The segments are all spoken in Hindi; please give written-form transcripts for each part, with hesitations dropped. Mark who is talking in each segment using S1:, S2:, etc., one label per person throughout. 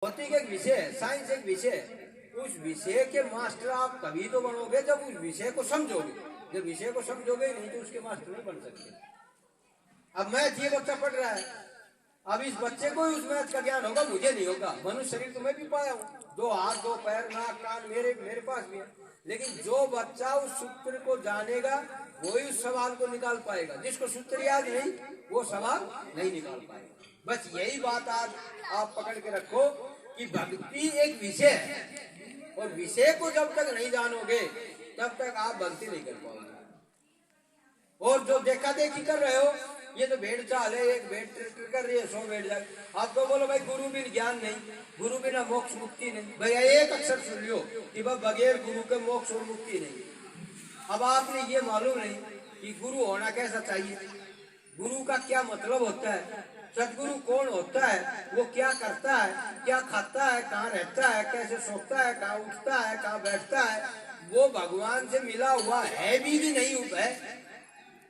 S1: भौतिक एक विषय है, साइंस एक विषय है। उस विषय के मास्टर आप तभी तो बनोगे जब उस विषय को समझोगे। जब विषय को समझोगे नहीं तो उसके मास्टर नहीं बन सकते। अब मैथ ये बच्चा पढ़ रहा है, अब इस बच्चे को उस मैथ का ज्ञान होगा, मुझे नहीं होगा। मनुष्य शरीर तो मैं भी पाया हूँ, 2 हाथ 2 पैर नाक कान मेरे पास भी है। लेकिन जो बच्चा उस सूत्र को जानेगा वही उस सवाल को निकाल पाएगा। जिसको सूत्र याद नहीं वो सवाल नहीं निकाल पाएगा। बस यही बात आज आप पकड़ के रखो कि भक्ति एक विषय है, और विषय को जब तक नहीं जानोगे तब तक आप भक्ति नहीं कर पाओगे। और जो देखा देखी कर रहे हो, ये तो भेड़ चाल है, एक भेड़ ट्रैक्टर कर रही है 100 भेड़ जाए। आपको बोलो भाई गुरु बिन ज्ञान नहीं, गुरु बिना मोक्ष मुक्ति नहीं। भाई एक अक्षर सुन लियो कि भाई बगैर गुरु के मोक्ष और मुक्ति नहीं। अब आपने ये मालूम नहीं कि गुरु होना कैसा चाहिए, गुरु का क्या मतलब होता है, सदगुरु कौन होता है, वो क्या करता है, क्या खाता है, कहाँ रहता है, कैसे सोता है, कहाँ उठता है, कहाँ बैठता है, वो भगवान से मिला हुआ है भी नहीं है।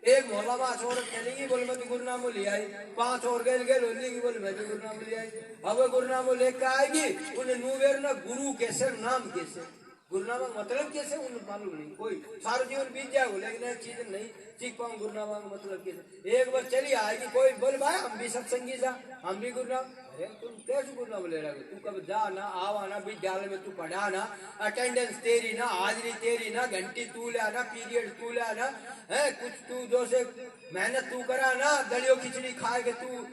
S1: एक मोहल्ला में 8 औरत चलेगी, बोले मैं तो गुरनाम ले आई। 5 और गए बोलेगी, बोले मैं तो गुरनाम ले आई। अब गुरनाम लेकर आएगी, उन्हें नुवेर ना गुरु कैसे, नाम कैसे, गुरनामा मतलब कैसे उन्हें मालूम नहीं। कोई सारा जीवन बीत जाएगा लेकिन एक चीज नहीं सीख पाऊँ गुरनामा का मतलब कैसे। एक बार चली आएगी, कोई बोले भाई हम भी सत्संगी जा, हम भी गुरनाम। अरे तुम कैसे गुरनाम ले रहे हो, तू कब जा ना आवा ना, विद्यालय में तू पढ़ा ना, अटेंडेंस तेरी ना, हाजिरी तेरी ना, घंटी तू ले आना, पीरियड तू ले आना है, कुछ तू जो से मेहनत तू करा ना, दलियो खिचड़ी खाए के तू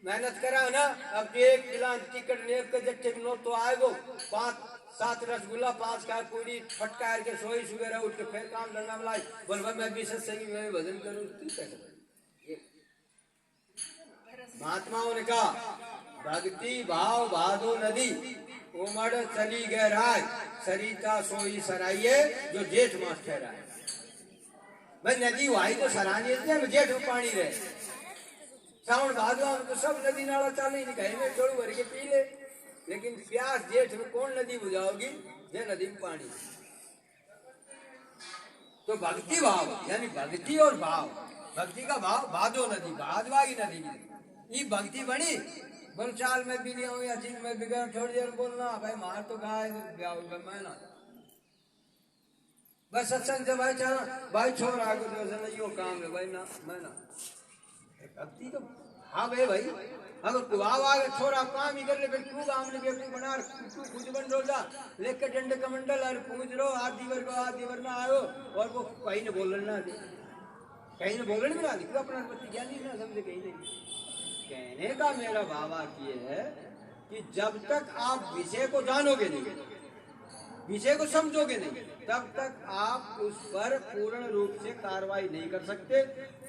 S1: मेहनत करा ना। अब 1 किलो टिकट नेप के जट्टे नोट तो आएगो, 5-7 रसगुल्ला, 5 का पूरी फटकार के सोई सुबह उठ के फिर काम धंधा में लाई, बोल भाई मैं भी सत्संगी में भजन करूँ। महात्माओं ने कहा भक्ति भाव भादो नदी उमड़ चली गहराई, सरिता सोई सराइये जो जेठ मास ठहराए। भाई नदी वही तो सरानी है, जेठ में पानी रहे। सावन भादवा में तो सब नदी नाला चाल नहीं, कहीं में छोड़ भर के पी ले। लेकिन प्यास जेठ में कौन नदी बुझाओगी, ये नदी में पानी। तो भक्ति भाव यानी भक्ति और भाव, भक्ति का भाव भादो नदी, भादवा की नदी ये भक्ति बनी। बोल चाल में भी नहीं हूँ या चीज में बिगड़, थोड़ी देर बोलना भाई मार तो गाय मैं ना, बस सत्संग से भाई चला भाई छोड़ आगे तो यो काम है भाई ना, मैं ना। भक्ति तो हाँ भाई भाई अगर कुआव आगे छोड़ा काम ही कर ले, फिर तू काम ले तू बना, तू खुद बन रो जा लेकर डंडे का मंडल और पूछ रो आदि वर ना आयो, और वो कहीं ने बोलन ना दे, कहीं ने बोलन भी ना दे, अपना पति ज्ञान नहीं ना समझे कहीं नहीं। कहने का मेरा भाव ये है कि जब तक आप विषय को जानोगे नहीं, विषय को समझोगे नहीं, तब तक आप उस पर पूर्ण रूप से कार्रवाई नहीं कर सकते,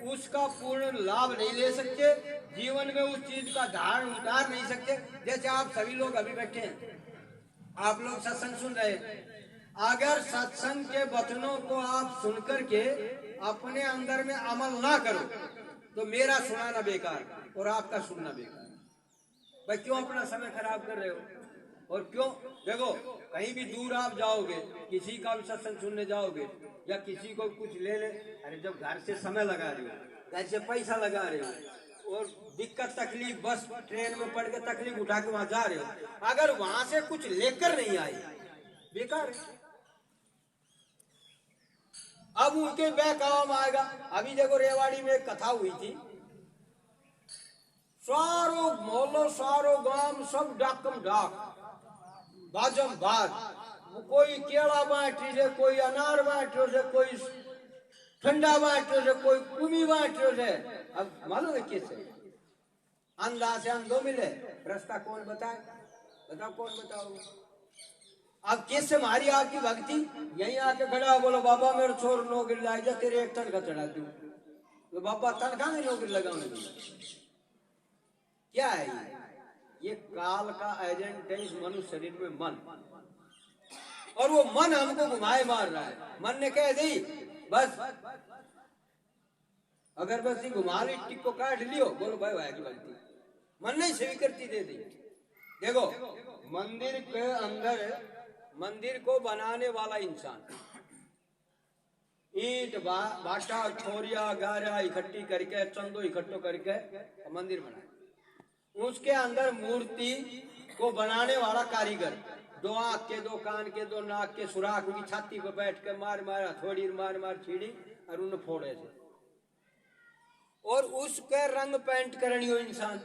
S1: उसका पूर्ण लाभ नहीं ले सकते, जीवन में उस चीज का धारण उतार नहीं सकते। जैसे आप सभी लोग अभी बैठे हैं, आप लोग सत्संग सुन रहे हैं, अगर सत्संग के वचनों को आप सुनकर के अपने अंदर में अमल ना करो तो मेरा सुनाना बेकार और आपका सुनना बेकार। भाई क्यों अपना समय खराब कर रहे हो, और क्यों देखो कहीं भी दूर आप जाओगे, किसी का भी सत्संग सुनने जाओगे या किसी को कुछ ले ले, अरे जब घर से समय लगा रहे हो, घर से पैसा लगा रहे हो और दिक्कत तकलीफ बस ट्रेन में पड़ के तकलीफ उठा के वहां जा रहे हो, अगर वहां से कुछ लेकर नहीं आए बेकार है। अब उनके वह काम आएगा। अभी देखो रेवाड़ी में एक कथा हुई थी, सारो मोहल्लो सारो गांव सब डाकम डाक बाजम बाज, कोई केला बांट रही है, कोई अनार बांट रहे, कोई ठंडा बांट रहे, कोई कुमी बांट रहे। अब मालूम है किससे, अंधा से अंधो मिले, रास्ता कौन बताए, बताओ कौन बताओ। अब किससे मारी आपकी भक्ति, यही आके खड़ा बोलो बाबा मेरे छोर नौकरी लाई जा, तेरे एक तनखा चढ़ा दूं, तो बाबा तनखा में नौकरी लगाने क्या है ये काल का एजेंट है इस मनुष्य शरीर में मन, और वो मन हमको घुमाए मार रहा है। मन ने कह दी बस अगर बस घुमा ली टिक को काट लियो, बोलो भाई भाई की गलती, मन ने स्वीकृति दे दी। देखो मंदिर के अंदर मंदिर को बनाने वाला इंसान ईंट बाटा छोरिया गारा इकट्ठी करके चंदो इकट्ठो करके मंदिर बनाए, उसके अंदर मूर्ति को बनाने वाला कारीगर, दो आंख के, दो कान के, दो नाक के सुराख की छाती पर बैठ के मार मार हथौड़ी मार मार छीड़ी और उन्हें फोड़े से, और उसके रंग पेंट करनी हो इंसान,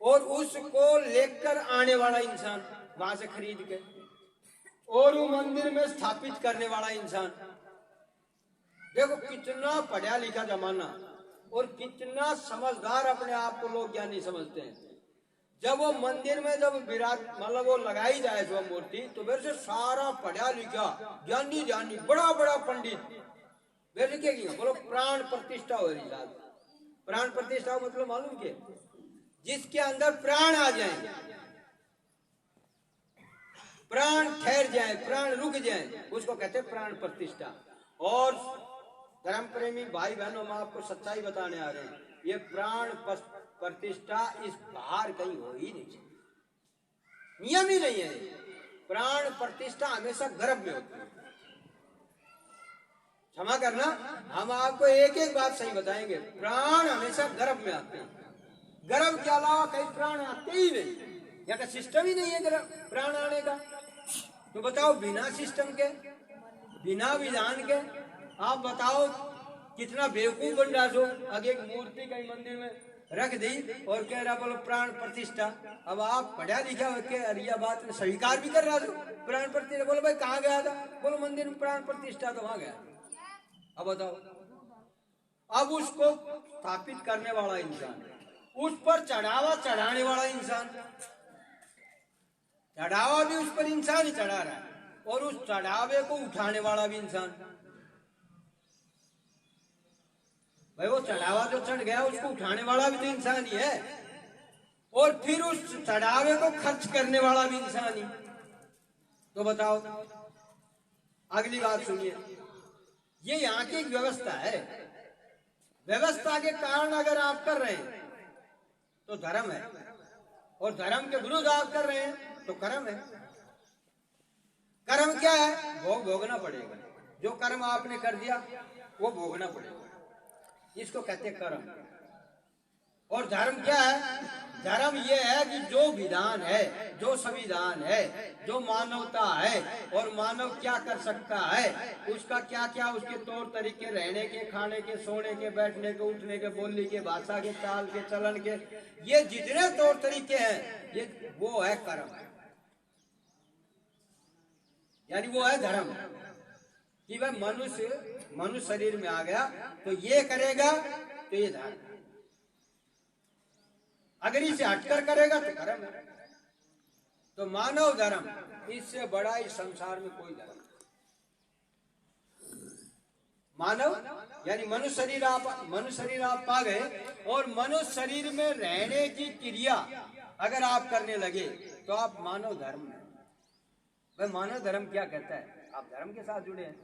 S1: और उसको लेकर आने वाला इंसान वहां से खरीद के, और वो मंदिर में स्थापित करने वाला इंसान। देखो कितना पढ़ा लिखा जमाना और कितना समझदार अपने आप को लोग ज्ञानी समझते हैं। जब वो मंदिर में जब विराट मतलब वो लगाई जाए जो मूर्ति, तो मेरे से सारा पढ़ा लिखा ज्ञानी ज्ञानी बड़ा बड़ा पंडित मेरे क्या किया, बोलो प्राण प्रतिष्ठा हो रही है। प्राण प्रतिष्ठा मतलब मालूम क्या, जिसके अंदर प्राण आ जाए, प्राण ठहर जाए, प्राण रुक जाए, उसको कहते हैं प्राण प्रतिष्ठा। और धर्म प्रेमी भाई बहनों, हम आपको सच्चाई बताने आ रहे हैं, ये प्राण प्रतिष्ठा इस बाहर कहीं हो ही नहीं, नियम ही नहीं है। प्राण प्रतिष्ठा हमेशा गर्भ में होती है। क्षमा करना, हम आपको एक एक बात सही बताएंगे, प्राण हमेशा गर्भ में आते हैं, गर्भ के अलावा कहीं प्राण आते ही नहीं, यहाँ का सिस्टम ही नहीं है गर्भ प्राण आने का। तो बताओ बिना सिस्टम के, बिना विधान के आप बताओ कितना बेवकूफ बन रहा हो। आगे एक मूर्ति कहीं मंदिर में रख दी और कह रहा बोलो प्राण प्रतिष्ठा। अब आप पढ़ा लिखा होके अरिया बात में स्वीकार भी कर रहा हो प्राण प्रतिष्ठा। बोलो भाई कहाँ गया था, बोलो मंदिर में प्राण प्रतिष्ठा, तो वहां गया। अब बताओ, अब उसको स्थापित करने वाला इंसान, उस पर चढ़ावा चढ़ाने वाला इंसान, चढ़ावा भी उस पर इंसान ही चढ़ा रहा है, और उस चढ़ावे को उठाने वाला भी इंसान। भाई वो चढ़ावा जो चढ़ गया उसको उठाने वाला भी तो इंसान ही है, और फिर उस चढ़ावे को खर्च करने वाला भी इंसान ही। तो बताओ, अगली बात सुनिए, ये यहाँ की एक व्यवस्था है। व्यवस्था के कारण अगर आप कर रहे हैं तो धर्म है, और धर्म के विरुद्ध आप कर रहे हैं तो कर्म है। कर्म क्या है, भोगना पड़ेगा। जो कर्म आपने कर दिया वो भोगना पड़ेगा, इसको कहते हैं कर्म। और धर्म क्या है, धर्म ये है कि जो विधान है, जो संविधान है, जो मानवता है, और मानव क्या कर सकता है, उसका क्या क्या उसके तौर तरीके, रहने के, खाने के, सोने के, बैठने के, उठने के, बोलने के, भाषा के, चाल के, चलन के, ये जितने तौर तरीके हैं, ये वो है कर्म, यानी वो है धर्म। कि भाई मनुष्य शरीर में आ गया तो ये करेगा तो ये धर्म, अगर इसे हटकर करेगा तो कर्म है। तो मानव धर्म, इससे बड़ा इस संसार में कोई धर्म। मानव यानी मनुष्य शरीर आप पा गए, और मनुष्य शरीर में रहने की क्रिया अगर आप करने लगे तो आप मानव धर्म में। भाई मानव धर्म क्या कहता है, आप धर्म के साथ जुड़े हैं।